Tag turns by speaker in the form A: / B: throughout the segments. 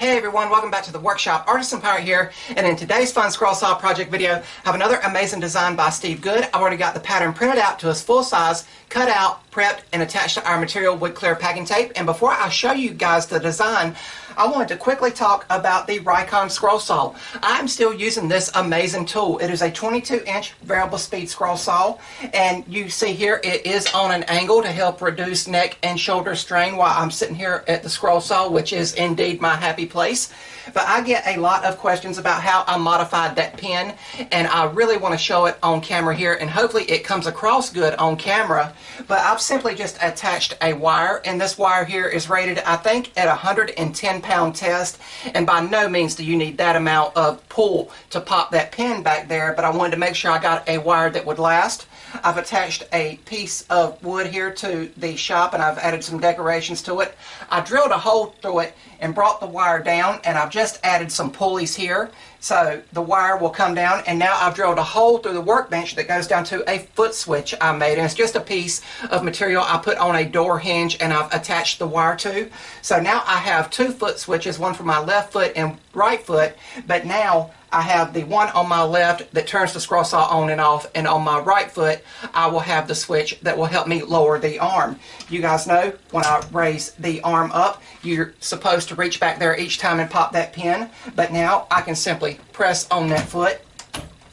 A: Hey everyone, welcome back to the workshop. Artisan Pirate here, and in today's fun scroll saw project video, I have another amazing design by Steve Good. I've already got the pattern printed out to its full size, cut out, prepped, and attached to our material wood clear packing tape. And before I show you guys the design, I wanted to quickly talk about the Rikon scroll saw. I'm still using this amazing tool. It is a 22-inch variable speed scroll saw, and you see here it is on an angle to help reduce neck and shoulder strain while I'm sitting here at the scroll saw, which is indeed my happy place. But I get a lot of questions about how I modified that pen, and I really want to show it on camera here, and hopefully it comes across good on camera. But I've simply just attached a wire, and this wire here is rated, I think, at 110-pound test, and by no means do you need that amount of pull to pop that pen back there, but I wanted to make sure I got a wire that would last. I've attached a piece of wood here to the shop, and I've added some decorations to it. I drilled a hole through it and brought the wire down, and I've just added some pulleys here so the wire will come down. And now I've drilled a hole through the workbench that goes down to a foot switch I made, and it's just a piece of material I put on a door hinge and I've attached the wire to. So now I have two foot switches, one for my left foot and right foot, but now I have the one on my left that turns the scroll saw on and off, and on my right foot I will have the switch that will help me lower the arm. You guys know when I raise the arm up, you're supposed to reach back there each time and pop that pin, but now I can simply press on that foot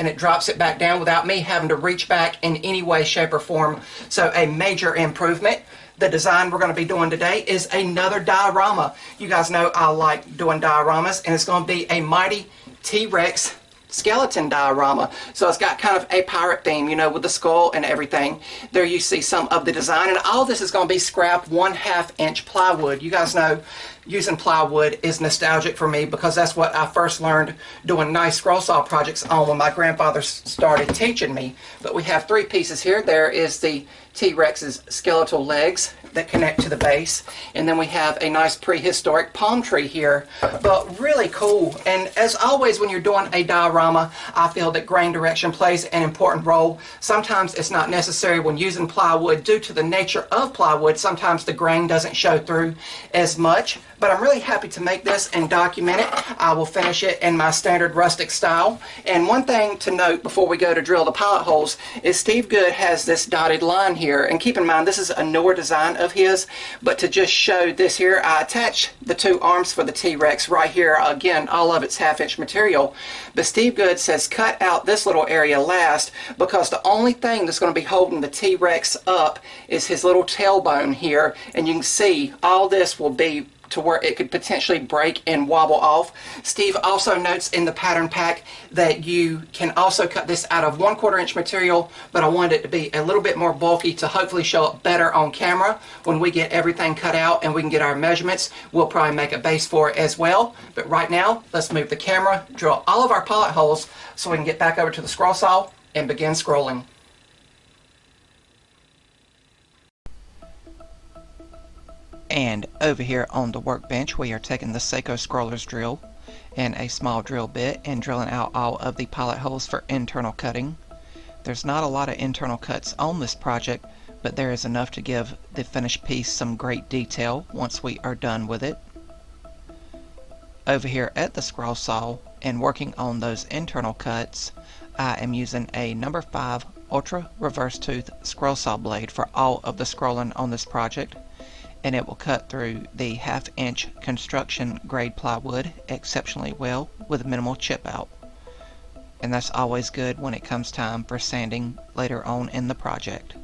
A: and it drops it back down without me having to reach back in any way, shape, or form. So a major improvement. The design we're going to be doing today is another diorama. You guys know I like doing dioramas, and it's going to be a mighty T-Rex skeleton diorama. So it's got kind of a pirate theme, you know, with the skull and everything. There you see some of the design, and all this is going to be scrap 1/2 inch plywood. You guys know using plywood is nostalgic for me because that's what I first learned doing nice scroll saw projects on when my grandfather started teaching me. But we have three pieces here. There is the T-Rex's skeletal legs that connect to the base, and then we have a nice prehistoric palm tree here, but really cool. And as always when you're doing a diorama, I feel that grain direction plays an important role. Sometimes it's not necessary when using plywood due to the nature of plywood. Sometimes the grain doesn't show through as much, but I'm really happy to make this and document it. I will finish it in my standard rustic style. And one thing to note before we go to drill the pilot holes is Steve Good has this dotted line here, and keep in mind this is a newer design of his, but to just show this here, I attached the two arms for the T-Rex right here. Again, all of it's 1/2 inch material, but Steve Good says cut out this little area last because the only thing that's going to be holding the T-Rex up is his little tailbone here, and you can see all this will be to where it could potentially break and wobble off. Steve also notes in the pattern pack that you can also cut this out of 1/4 inch material, but I wanted it to be a little bit more bulky to hopefully show up better on camera. When we get everything cut out and we can get our measurements, we'll probably make a base for it as well. But right now, let's move the camera, drill all of our pilot holes so we can get back over to the scroll saw and begin scrolling. And over here on the workbench, we are taking the Seiko scroller's drill and a small drill bit and drilling out all of the pilot holes for internal cutting. There's not a lot of internal cuts on this project, but there is enough to give the finished piece some great detail once we are done with it. Over here at the scroll saw and working on those internal cuts, I am using a number 5 Ultra Reverse Tooth scroll saw blade for all of the scrolling on this project, and it will cut through the 1/2 inch construction grade plywood exceptionally well with minimal chip out. And that's always good when it comes time for sanding later on in the project.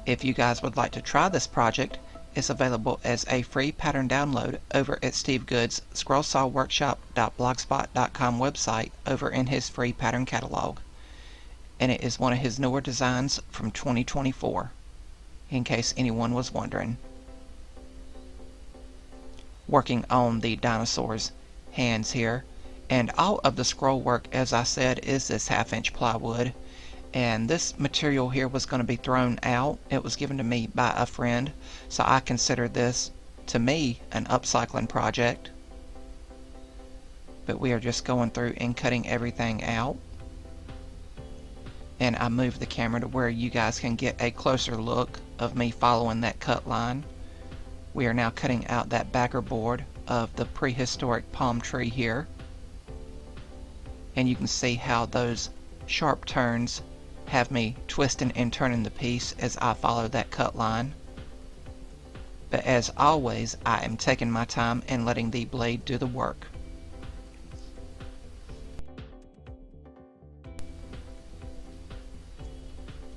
A: If you guys would like to try this project, it's available as a free pattern download over at Steve Good's scrollsawworkshop.blogspot.com website over in his free pattern catalog. And it is one of his newer designs from 2024. In case anyone was wondering. Working on the dinosaurs' hands here, and all of the scroll work, as I said, is this 1/2 inch plywood, and this material here was going to be thrown out. It was given to me by a friend, so I consider this, to me, an upcycling project. But we are just going through and cutting everything out. And I moved the camera to where you guys can get a closer look of me following that cut line. We are now cutting out that backer board of the prehistoric palm tree here. And you can see how those sharp turns have me twisting and turning the piece as I follow that cut line. But as always, I am taking my time and letting the blade do the work.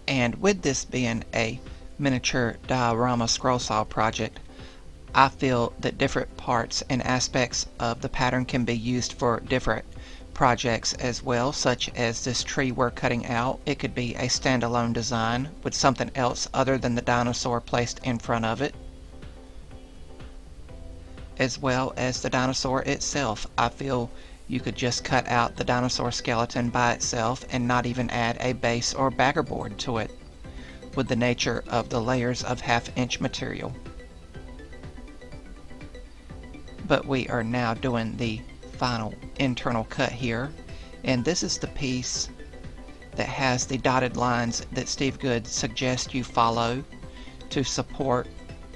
A: And with this being a miniature diorama scroll saw project, I feel that different parts and aspects of the pattern can be used for different projects as well, such as this tree we're cutting out. It could be a standalone design with something else other than the dinosaur placed in front of it, as well as the dinosaur itself. I feel you could just cut out the dinosaur skeleton by itself and not even add a base or backer board to it, with the nature of the layers of 1/2 inch material. But we are now doing the final internal cut here, and this is the piece that has the dotted lines that Steve Good suggests you follow to support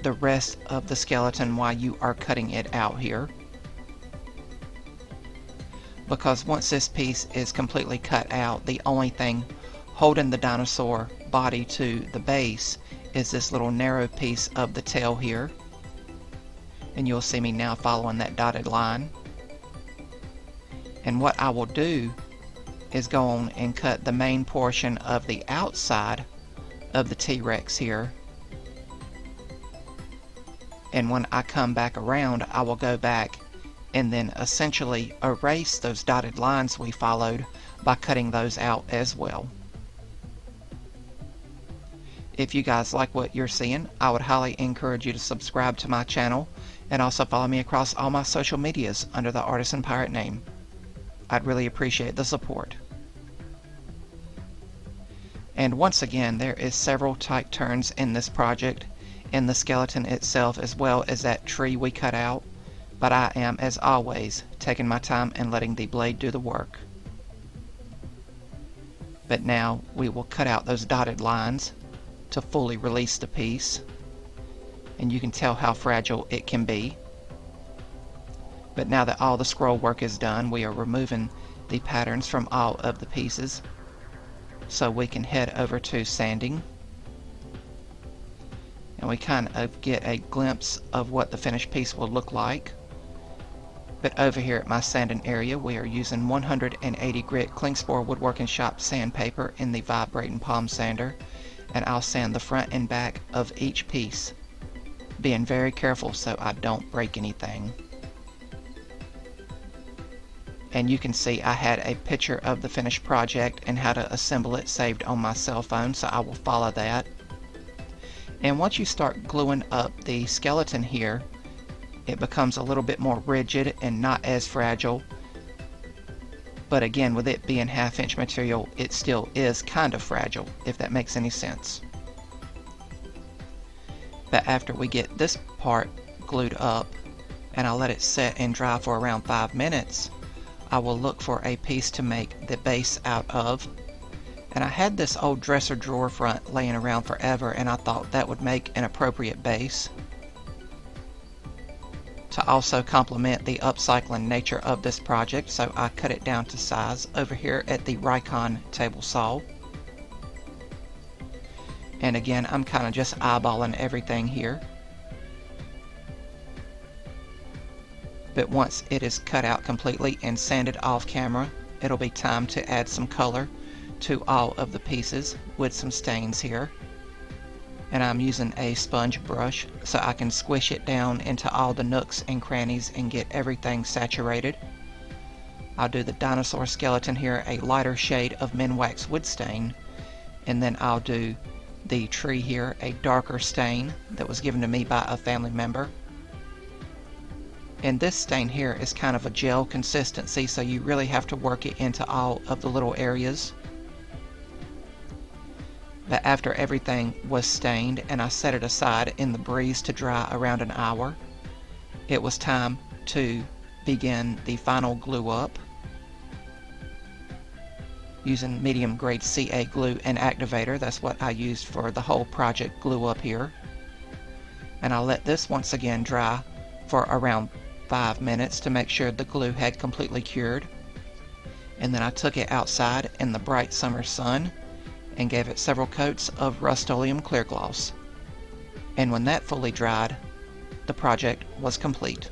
A: the rest of the skeleton while you are cutting it out here. Because once this piece is completely cut out, the only thing holding the dinosaur body to the base is this little narrow piece of the tail here. And you'll see me now following that dotted line. And what I will do is go on and cut the main portion of the outside of the T-Rex here. And when I come back around, I will go back and then essentially erase those dotted lines we followed by cutting those out as well. If you guys like what you're seeing, I would highly encourage you to subscribe to my channel and also follow me across all my social medias under the Artisan Pirate name. I'd really appreciate the support. And once again, there is several tight turns in this project, in the skeleton itself as well as that tree we cut out, but I am, as always, taking my time and letting the blade do the work. But now we will cut out those dotted lines to fully release the piece, and you can tell how fragile it can be. But now that all the scroll work is done, we are removing the patterns from all of the pieces so we can head over to sanding. And we kind of get a glimpse of what the finished piece will look like. But over here at my sanding area, we are using 180 grit Klingspor Woodworking Shop sandpaper in the vibrating palm sander, and I'll sand the front and back of each piece, being very careful so I don't break anything. And you can see I had a picture of the finished project and how to assemble it saved on my cell phone, so I will follow that. And once you start gluing up the skeleton here, it becomes a little bit more rigid and not as fragile. But again, with it being 1/2 inch material, it still is kind of fragile, if that makes any sense. But after we get this part glued up, and I'll let it set and dry for around 5 minutes, I will look for a piece to make the base out of. And I had this old dresser drawer front laying around forever, and I thought that would make an appropriate base to also complement the upcycling nature of this project, so I cut it down to size over here at the Rikon table saw. And again, I'm kind of just eyeballing everything here. But once it is cut out completely and sanded off camera, it'll be time to add some color to all of the pieces with some stains here. And I'm using a sponge brush so I can squish it down into all the nooks and crannies and get everything saturated. I'll do the dinosaur skeleton here a lighter shade of Minwax wood stain, and then I'll do the tree here a darker stain that was given to me by a family member. And this stain here is kind of a gel consistency, so you really have to work it into all of the little areas. But after everything was stained and I set it aside in the breeze to dry around an hour, it was time to begin the final glue up using medium grade CA glue and activator. That's what I used for the whole project glue up here. And I'll let this once again dry for around 5 minutes to make sure the glue had completely cured. And then I took it outside in the bright summer sun and gave it several coats of Rust-Oleum clear gloss. And when that fully dried, the project was complete.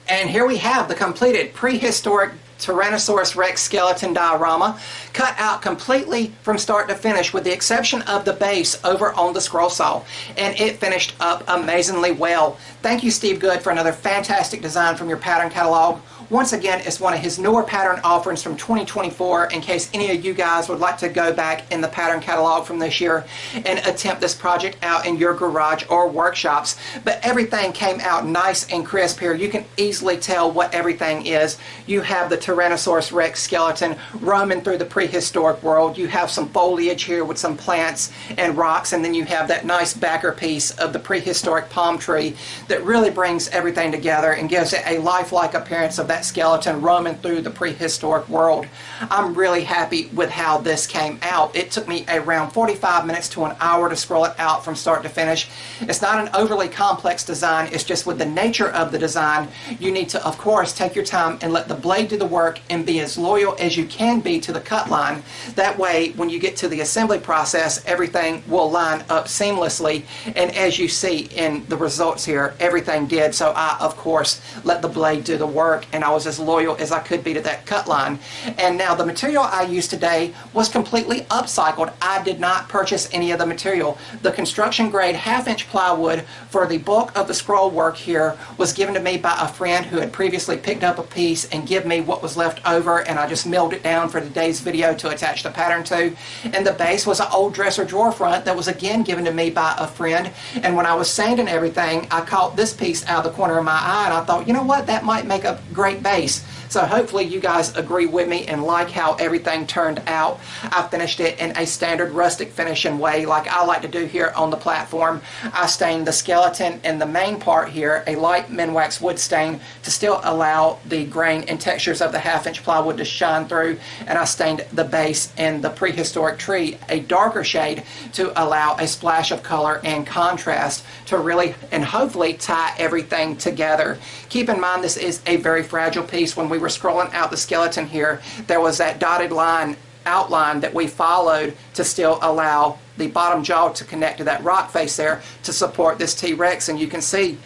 A: And here we have the completed prehistoric Tyrannosaurus Rex skeleton diorama, cut out completely from start to finish with the exception of the base over on the scroll saw, and it finished up amazingly well. Thank you, Steve Good, for another fantastic design from your pattern catalog. Once again, it's one of his newer pattern offerings from 2024 in case any of you guys would like to go back in the pattern catalog from this year and attempt this project out in your garage or workshops. But everything came out nice and crisp here. You can easily tell what everything is. You have the Tyrannosaurus Rex skeleton roaming through the prehistoric world. You have some foliage here with some plants and rocks, and then you have that nice backer piece of the prehistoric palm tree that really brings everything together and gives it a lifelike appearance of that skeleton roaming through the prehistoric world. I'm really happy with how this came out. It took me around 45 minutes to an hour to scroll it out from start to finish. It's not an overly complex design. It's just with the nature of the design, you need to, of course, take your time and let the blade do the work and be as loyal as you can be to the cut line. That way, when you get to the assembly process, everything will line up seamlessly. And as you see in the results here, everything did. So I, of course, let the blade do the work, and I was as loyal as I could be to that cut line. And now the material I used today was completely upcycled. I did not purchase any of the material. The construction grade 1/2-inch plywood for the bulk of the scroll work here was given to me by a friend who had previously picked up a piece and give me what was left over, and I just milled it down for today's video to attach the pattern to. And the base was an old dresser drawer front that was again given to me by a friend. And when I was sanding everything, I caught this piece out of the corner of my eye, and I thought, you know what, that might make a great base. So hopefully you guys agree with me and like how everything turned out. I finished it in a standard rustic finishing way like I like to do here on the platform. I stained the skeleton and the main part here a light Minwax wood stain to still allow the grain and textures of the 1/2-inch plywood to shine through, and I stained the base and the prehistoric tree a darker shade to allow a splash of color and contrast to really and hopefully tie everything together. Keep in mind this is a very fragile piece. When we were scrolling out the skeleton here, there was that dotted line outline that we followed to still allow the bottom jaw to connect to that rock face there to support this T-Rex, and you can see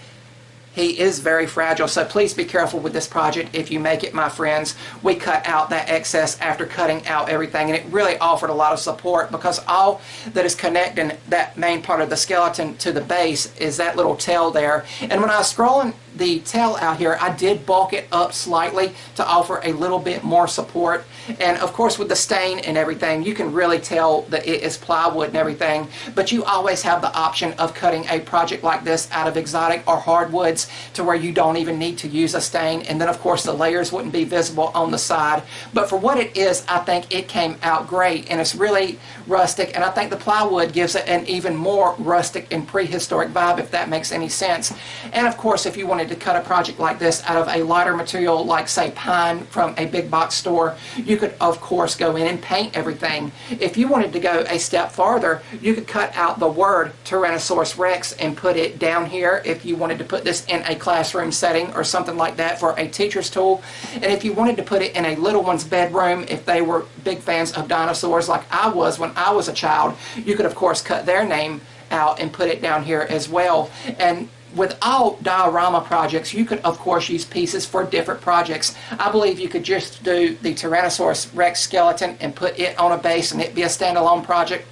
A: he is very fragile, so please be careful with this project if you make it, my friends. We cut out that excess after cutting out everything, and it really offered a lot of support because all that is connecting that main part of the skeleton to the base is that little tail there. And when I was scrolling the tail out here, I did bulk it up slightly to offer a little bit more support. And of course with the stain and everything, you can really tell that it is plywood and everything, but you always have the option of cutting a project like this out of exotic or hardwoods to where you don't even need to use a stain, and then of course the layers wouldn't be visible on the side. But for what it is, I think it came out great, and it's really rustic, and I think the plywood gives it an even more rustic and prehistoric vibe, if that makes any sense. And of course, if you wanted to cut a project like this out of a lighter material like say pine from a big box store, you could of course go in and paint everything. If you wanted to go a step farther, you could cut out the word Tyrannosaurus Rex and put it down here if you wanted to put this in a classroom setting or something like that for a teacher's tool. And if you wanted to put it in a little one's bedroom, if they were big fans of dinosaurs like I was when I was a child, you could of course cut their name out and put it down here as well. And with all diorama projects, you could of course use pieces for different projects. I believe you could just do the Tyrannosaurus Rex skeleton and put it on a base and it be a standalone project.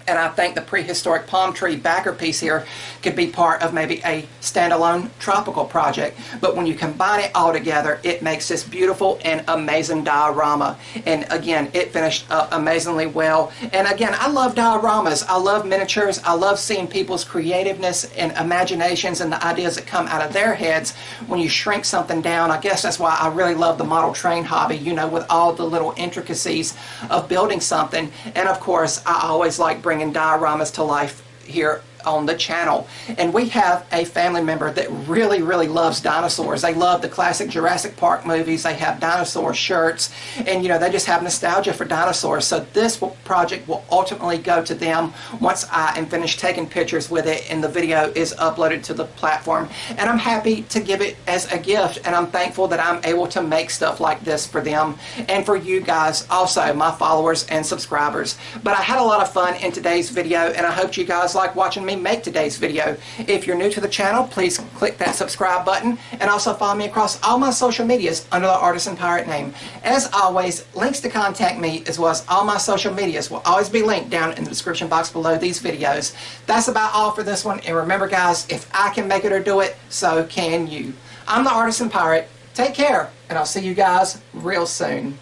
A: And I think the prehistoric palm tree backer piece here could be part of maybe a standalone tropical project. But when you combine it all together, it makes this beautiful and amazing diorama. And again, it finished up amazingly well. And again, I love dioramas. I love miniatures. I love seeing people's creativeness and imaginations and the ideas that come out of their heads when you shrink something down. I guess that's why I really love the model train hobby, you know, with all the little intricacies of building something. And of course, I always like bringing dioramas to life here on the channel. And we have a family member that really, really loves dinosaurs. They love the classic Jurassic Park movies. They have dinosaur shirts, and you know, they just have nostalgia for dinosaurs. So this project will ultimately go to them once I am finished taking pictures with it and the video is uploaded to the platform. And I'm happy to give it as a gift, and I'm thankful that I'm able to make stuff like this for them and for you guys also, my followers and subscribers. But I had a lot of fun in today's video, and I hope you guys like watching me make today's video. If you're new to the channel, please click that subscribe button, and also follow me across all my social medias under the Artisan Pirate name. As always, links to contact me as well as all my social medias will always be linked down in the description box below these videos. That's about all for this one, and remember guys, if I can make it or do it, so can you. I'm the Artisan Pirate. Take care, and I'll see you guys real soon.